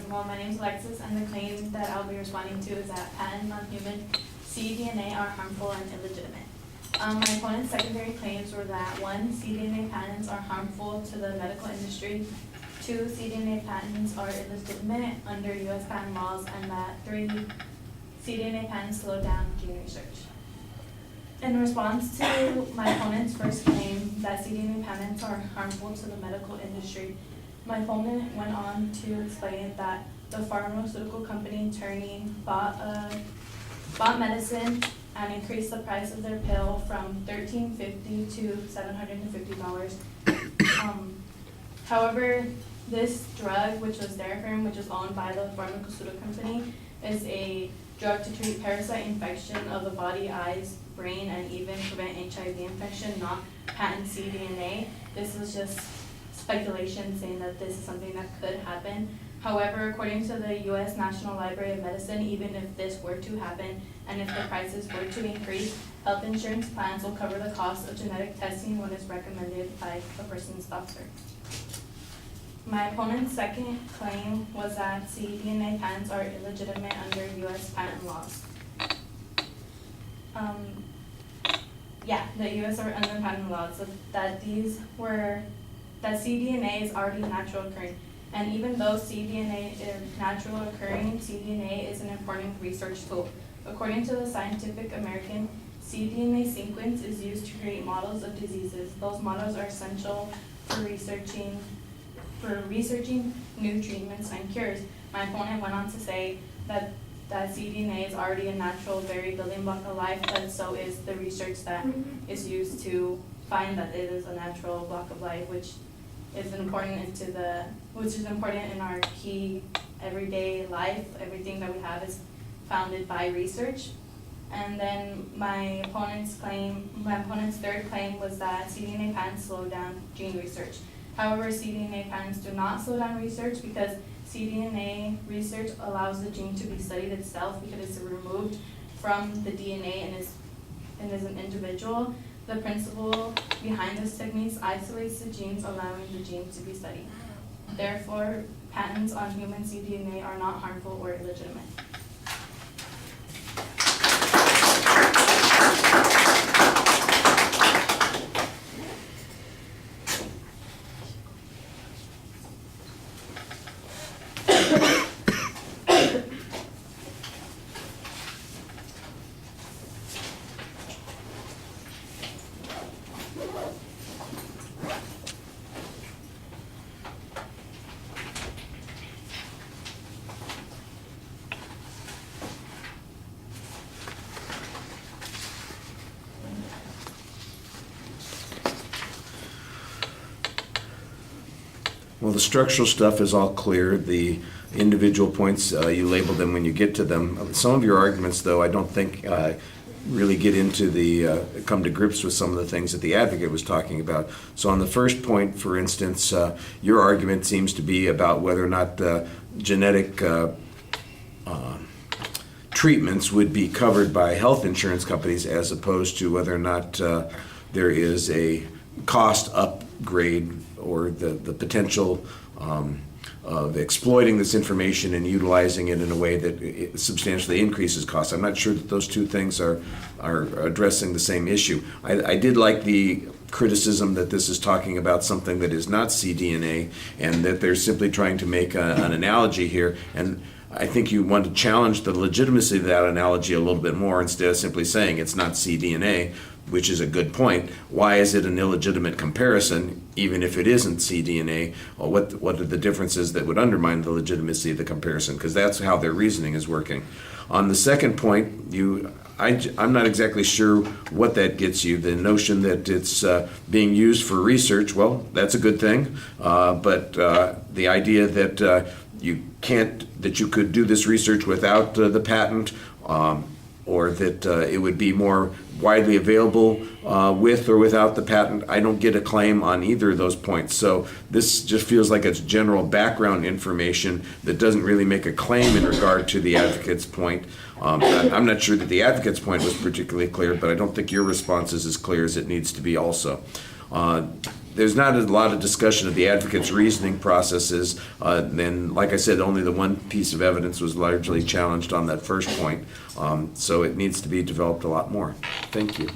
Well, my name is Alexis, and the claim that I'll be responding to is that patents on human cDNA are harmful and illegitimate. My opponent's secondary claims were that 1, cDNA patents are harmful to the medical industry, 2, cDNA patents are illegitimate under U.S. patent laws, and that 3, cDNA patents slow down gene research. In response to my opponent's first claim that cDNA patents are harmful to the medical industry, my opponent went on to explain that the pharmaceutical company Turning bought medicine and increased the price of their pill from $13.50 to $750. However, this drug, which was Darafrim, which is owned by the pharmaceutical company, is a drug to treat parasite infection of the body, eyes, brain, and even prevent HIV infection, not patent cDNA. This is just speculation saying that this is something that could happen. However, according to the U.S. National Library of Medicine, even if this were to happen and if the prices were to increase, health insurance plans will cover the cost of genetic testing when it's recommended by a person's doctor. My opponent's second claim was that cDNA patents are illegitimate under U.S. patent laws. The U.S. are under patent laws, so that cDNA is already natural occurring. And even though cDNA is natural occurring, cDNA is an important research tool. According to the Scientific American, cDNA sequence is used to create models of diseases. Those models are essential for researching new treatments and cures. My opponent went on to say that cDNA is already a natural, very building block of life, but so is the research that is used to find that it is a natural block of life, which is important in our key everyday life. Everything that we have is founded by research. And then my opponent's third claim was that cDNA patents slow down gene research. However, cDNA patents do not slow down research because cDNA research allows the gene to be studied itself because it's removed from the DNA and is an individual. The principle behind this technique isolates the genes, allowing the gene to be studied. Therefore, patents on human cDNA are not harmful or illegitimate. Well, the structural stuff is all clear. The individual points, you label them when you get to them. Some of your arguments, though, I don't think really get into come to grips with some of the things that the advocate was talking about. So on the first point, for instance, your argument seems to be about whether or not genetic treatments would be covered by health insurance companies as opposed to whether or not there is a cost upgrade or the potential of exploiting this information and utilizing it in a way that it substantially increases costs. I'm not sure that those two things are addressing the same issue. I did like the criticism that this is talking about something that is not cDNA and that they're simply trying to make an analogy here. And I think you want to challenge the legitimacy of that analogy a little bit more instead of simply saying it's not cDNA, which is a good point. Why is it an illegitimate comparison, even if it isn't cDNA? Well, what are the differences that would undermine the legitimacy of the comparison? Because that's how their reasoning is working. On the second point, I'm not exactly sure what that gets you. The notion that it's being used for research, well, that's a good thing. But the idea that you could do this research without the patent, or that it would be more widely available with or without the patent, I don't get a claim on either of those points. So this just feels like it's general background information that doesn't really make a claim in regard to the advocate's point. I'm not sure that the advocate's point was particularly clear, but I don't think your response is as clear as it needs to be also. there's not a lot of discussion of the advocate's reasoning processes. Then, like I said, only the one piece of evidence was largely challenged on that first point. So it needs to be developed a lot more. Thank you.